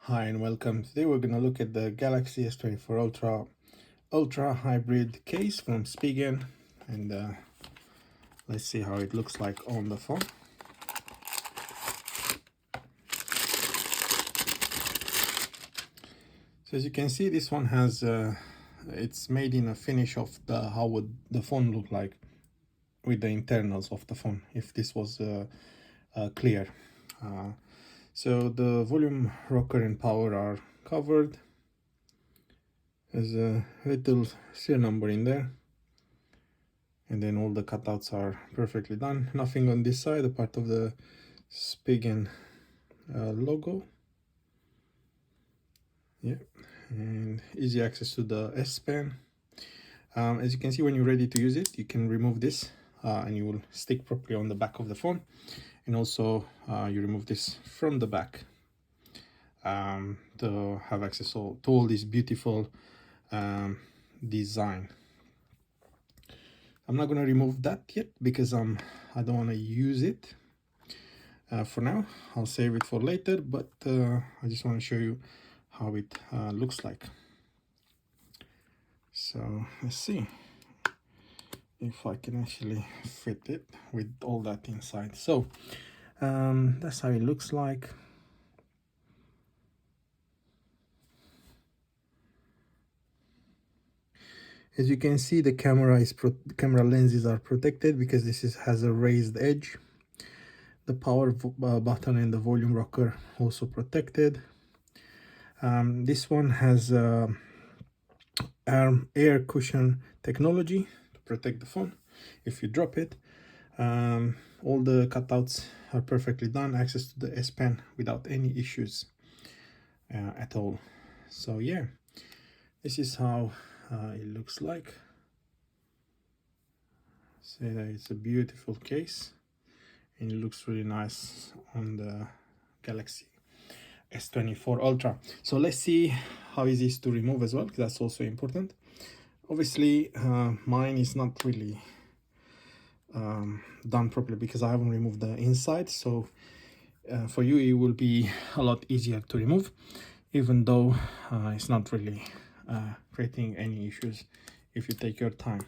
Hi and welcome. Today we're going to look at the Galaxy S24 Ultra Hybrid case from Spigen, and let's see how it looks like on the phone. So as you can see, this one has it's made in a finish of how would the phone look like with the internals of the phone if this was clear. So the volume rocker and power are covered. There's a little serial number in there, and then all the cutouts are perfectly done. Nothing on this side, a part of the Spigen logo. Yeah, and easy access to the S Pen. As you can see, when you're ready to use it, you can remove this and you will stick properly on the back of the phone. And also you remove this from the back to have access to all this beautiful design. I'm not going to remove that yet because I don't want to use it for now. I'll save it for later, but I just want to show you how it looks like. So let's see if I can actually fit it with all that inside. So that's how it looks like. As you can see, the camera lenses are protected because this has a raised edge. The power button and the volume rocker also protected. This one has air cushion technology to protect the phone if you drop it. All the cutouts are perfectly done. Access to the S Pen without any issues at all. So yeah, this is how it looks like. So it's a beautiful case and it looks really nice on the Galaxy S24 Ultra. So let's see how easy it is to remove as well, because that's also important. Obviously mine is not really done properly because I haven't removed the inside, so for you it will be a lot easier to remove, even though it's not really creating any issues if you take your time.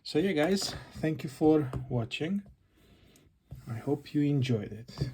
So yeah guys, thank you for watching. I hope you enjoyed it.